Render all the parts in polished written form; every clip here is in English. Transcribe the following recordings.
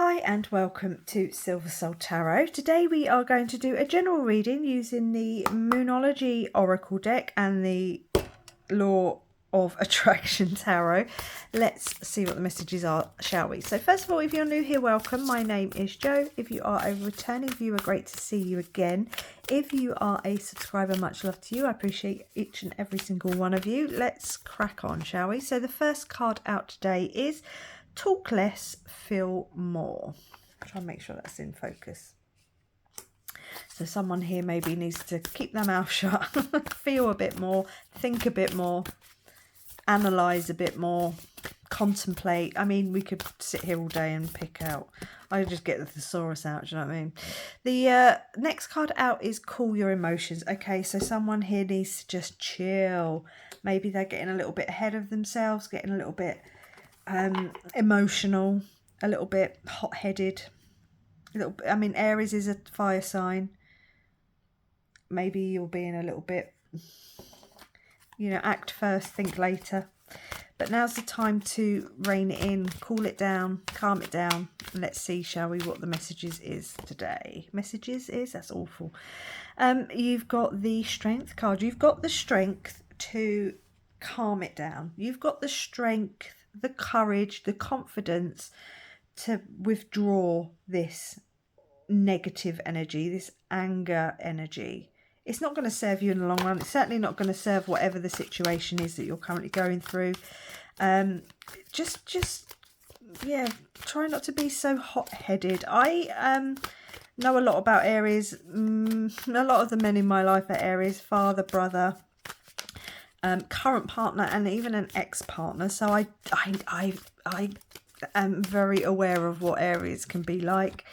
Hi and welcome to Silver Soul Tarot. Today we are going to do a general reading using the Moonology Oracle deck and the Law of Attraction Tarot. Let's see what the messages are, shall we? So first of all, if you're new here, welcome. My name is Jo. If you are a returning viewer, great to see you again. If you are a subscriber, much love to you. I appreciate each and every single one of you. Let's crack on, shall we? So the first card out today is Talk Less, Feel More. Try and make sure that's in focus. So someone here maybe needs to keep their mouth shut, feel a bit more, think a bit more, analyse a bit more, contemplate. I mean, we could sit here all day and pick out. I just get the thesaurus out, do you know what I mean? The next card out is Cool Your Emotions. Okay, so someone here needs to just chill. Maybe they're getting a little bit ahead of themselves, getting a little bit emotional, a little bit hot-headed. I mean, Aries is a fire sign. Maybe you're being a little bit, act first, think later. But now's the time to rein it in, cool it down, calm it down. And let's see, shall we, what the messages is today. Messages is, that's awful. You've got the Strength card. You've got the strength to calm it down. You've got the strength, the courage, the confidence to withdraw this negative energy, this anger energy. It's not going to serve you in the long run. It's certainly not going to serve whatever the situation is that you're currently going through. Yeah, try not to be so hot-headed. I know a lot about Aries. A lot of the men in my life are Aries, father, brother, current partner, and even an ex-partner. So I am very aware of what Aries can be like.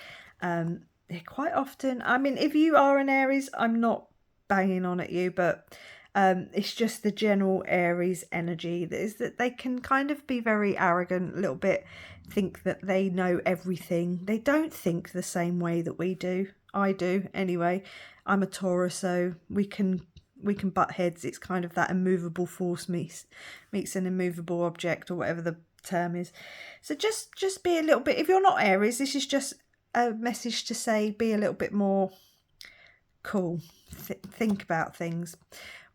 They're quite often, I mean, if you are an Aries, I'm not banging on at you, but it's just the general Aries energy that is that they can kind of be very arrogant, a little bit, think that they know everything. They don't think the same way that we do. I do anyway. I'm a Taurus, so we can butt heads. It's kind of that immovable force meets an immovable object, or whatever the term is. So just be a little bit, if you're not Aries, this is just a message to say be a little bit more cool. Think about things.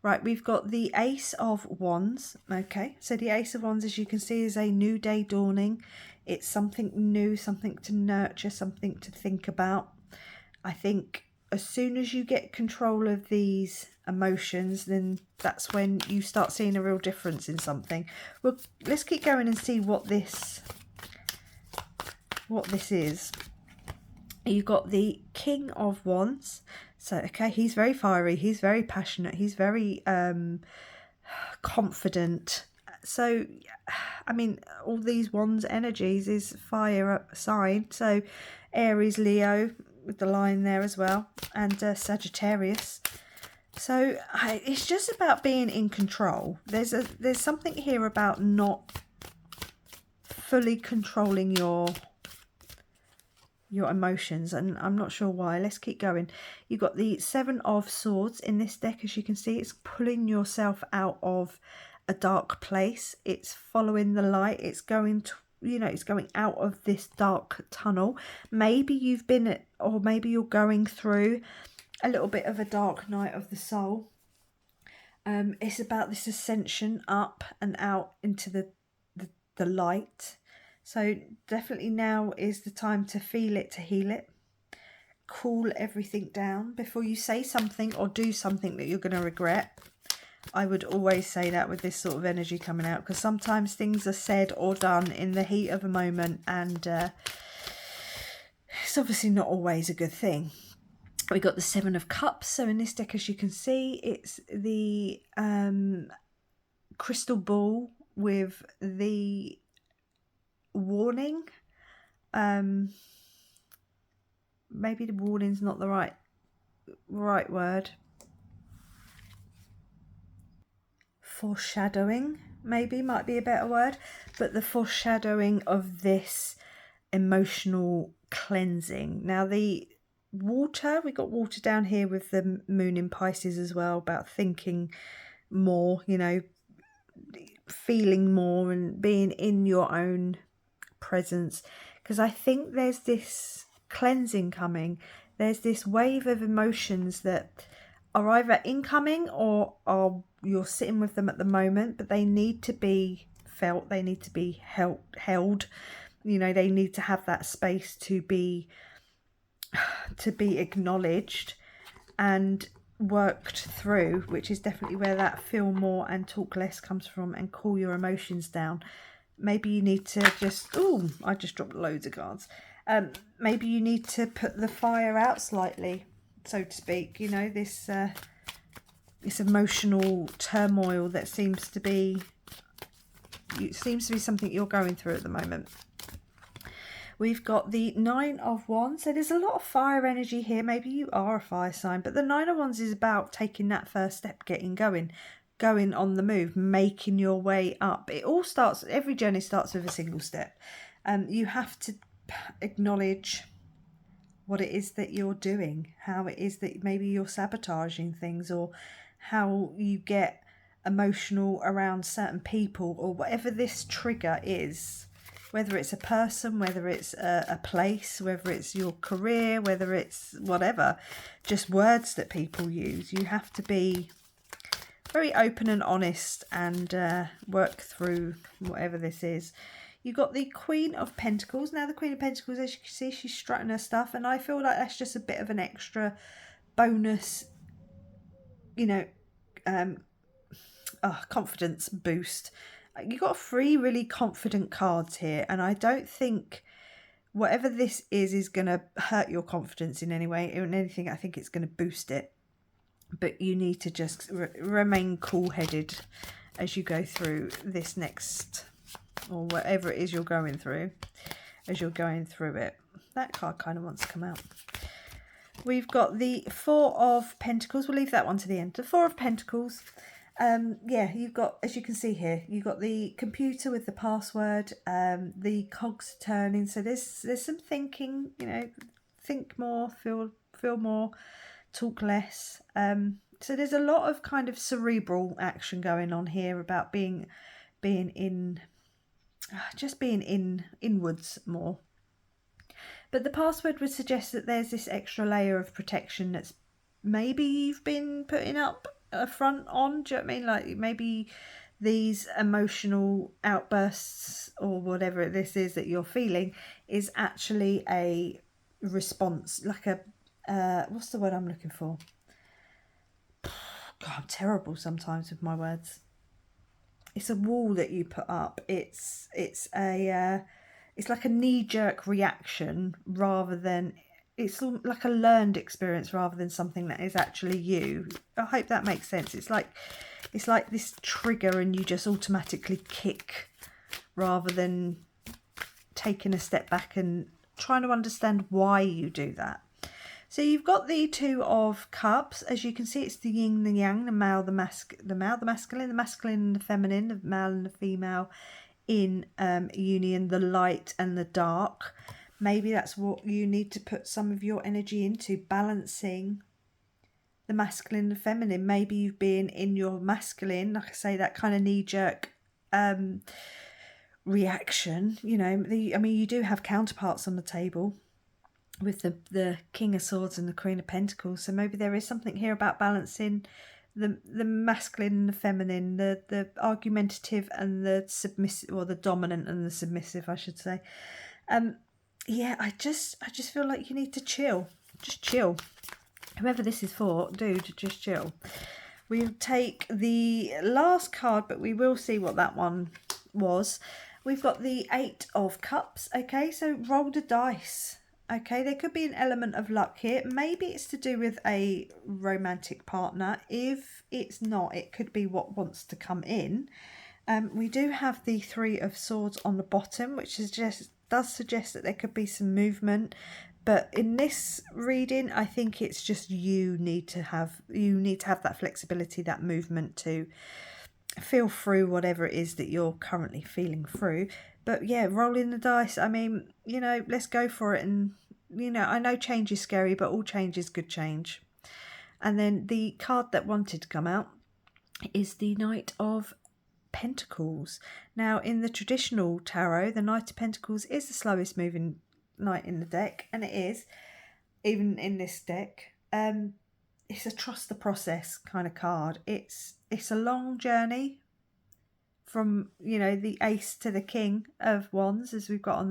Right, we've got the Ace of Wands. Okay, so the Ace of Wands, as you can see, is a new day dawning. It's something new, something to nurture, something to think about. I think as soon as you get control of these emotions, then that's when you start seeing a real difference in something. Well, let's keep going and see what this is. You've got the King of Wands. So, okay, he's very fiery. He's very passionate. He's very confident. So, I mean, all these Wands energies is fire sign. So, Aries, Leo, with the line there as well, and Sagittarius. So it's just about being in control. There's something here about not fully controlling your emotions, and I'm not sure why. Let's keep going. You've got the Seven of Swords in this deck. As you can see, it's pulling yourself out of a dark place. It's following the light. It's going to, it's going out of this dark tunnel. Maybe you've been or maybe you're going through a little bit of a dark night of the soul. It's about this ascension up and out into the light. So definitely now is the time to feel it, to heal it. Cool everything down before you say something or do something that you're going to regret. I would always say that with this sort of energy coming out, because sometimes things are said or done in the heat of a moment, and it's obviously not always a good thing. We got the Seven of Cups. So in this deck, as you can see, it's the crystal ball with the warning. Maybe the warning's not the right word. Foreshadowing maybe might be a better word, but the foreshadowing of this emotional cleansing. Now the water, we got water down here with the moon in Pisces as well, about thinking more, feeling more and being in your own presence, because I think there's this cleansing coming. There's this wave of emotions that are either incoming or are you're sitting with them at the moment, but they need to be felt, they need to be held. You know, they need to have that space to be acknowledged and worked through, which is definitely where that feel more and talk less comes from, and cool your emotions down. Maybe you need to just, oh, I just dropped loads of cards. Maybe you need to put the fire out slightly, so to speak. You know, this emotional turmoil that seems to be something you're going through at the moment. We've got the Nine of Wands. So there's a lot of fire energy here. Maybe you are a fire sign, but the Nine of Wands is about taking that first step, getting going on the move, making your way up. It all starts, every journey starts with a single step. You have to acknowledge what it is that you're doing, how it is that maybe you're sabotaging things, or how you get emotional around certain people, or whatever this trigger is. Whether it's a person, whether it's a place, whether it's your career, whether it's whatever, just words that people use. You have to be very open and honest and work through whatever this is. You've got the Queen of Pentacles. Now the Queen of Pentacles, as you can see, she's strutting her stuff, and I feel like that's just a bit of an extra bonus, you know, confidence boost. You got 3 really confident cards here, and I don't think whatever this is going to hurt your confidence in any way. In anything, I think it's going to boost it. But you need to just remain cool-headed as you go through this next, or whatever it is you're going through, as you're going through it. That card kind of wants to come out. We've got the Four of Pentacles. We'll leave that one to the end. The Four of Pentacles. Yeah, you've got, as you can see here, you've got the computer with the password, the cogs turning. So there's some thinking, you know, think more, feel more, talk less. So there's a lot of kind of cerebral action going on here about being inwards more. But the password would suggest that there's this extra layer of protection that's maybe you've been putting up a front on. Do you know what I mean? Like maybe these emotional outbursts or whatever this is that you're feeling is actually a response, like a what's the word I'm looking for? God, I'm terrible sometimes with my words. It's a wall that you put up. It's like a knee-jerk reaction rather than, it's like a learned experience rather than something that is actually you. I hope that makes sense. It's like this trigger and you just automatically kick rather than taking a step back and trying to understand why you do that. So you've got the Two of Cups. As you can see, it's the yin and the yang, the male, the masculine, the masculine and the feminine, the male and the female in union, the light and the dark. Maybe that's what you need to put some of your energy into, balancing the masculine and feminine. Maybe you've been in your masculine, like I say, that kind of knee-jerk reaction. You know, you do have counterparts on the table with the King of Swords and the Queen of Pentacles. So maybe there is something here about balancing the masculine and the feminine, the argumentative and the submissive, or the dominant and the submissive, I should say. Yeah, I just feel like you need to chill. Just chill. Whoever this is for, dude, just chill. We'll take the last card, but we will see what that one was. We've got the Eight of Cups. Okay, so roll the dice. Okay, there could be an element of luck here. Maybe it's to do with a romantic partner. If it's not, it could be what wants to come in. We do have the Three of Swords on the bottom, which does suggest that there could be some movement. But in this reading, I think it's just you need to have that flexibility, that movement to feel through whatever it is that you're currently feeling through. But yeah, rolling the dice, I mean, you know, let's go for it. And, you know, I know change is scary, but all change is good change. And then the card that wanted to come out is the Knight of Pentacles. Now, in the traditional tarot, the Knight of Pentacles is the slowest moving knight in the deck, and it is, even in this deck. It's a trust the process kind of card. It's a long journey from, you know, the Ace to the King of Wands, as we've got on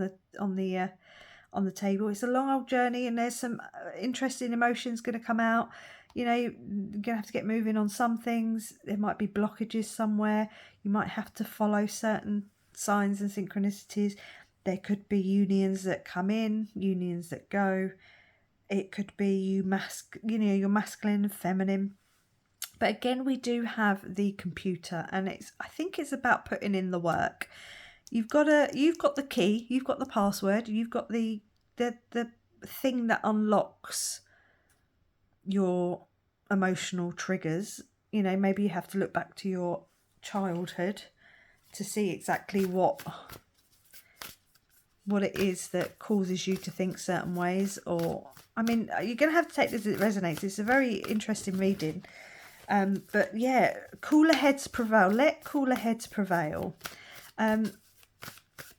the table. It's a long old journey, and there's some interesting emotions going to come out. You know, you're going to have to get moving on some things. There might be blockages somewhere. You might have to follow certain signs and synchronicities. There could be unions that come in, unions that go. It could be you're masculine and feminine. But again, we do have the computer, and I think it's about putting in the work. You've got the key, you've got the password, you've got the thing that unlocks your emotional triggers. You know, maybe you have to look back to your childhood to see exactly what it is that causes you to think certain ways. Or, I mean, you're going to have to take this as it resonates. It's a very interesting reading. But yeah, cooler heads prevail. Let cooler heads prevail.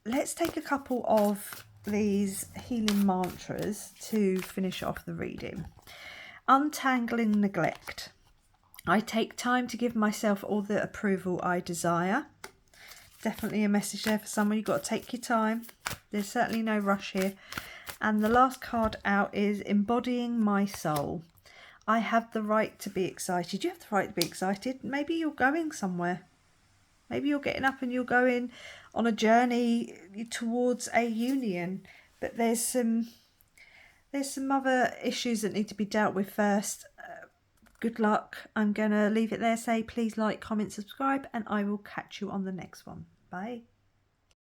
Let's take a couple of these healing mantras to finish off the reading. Untangling neglect. I take time to give myself all the approval I desire. Definitely a message there for someone. You've got to take your time. There's certainly no rush here. And the last card out is embodying my soul. I have the right to be excited. You have the right to be excited. Maybe you're going somewhere. Maybe you're getting up and you're going on a journey towards a union. But there's some other issues that need to be dealt with first. Good luck. I'm going to leave it there. Say please like, comment, subscribe, and I will catch you on the next one. Bye.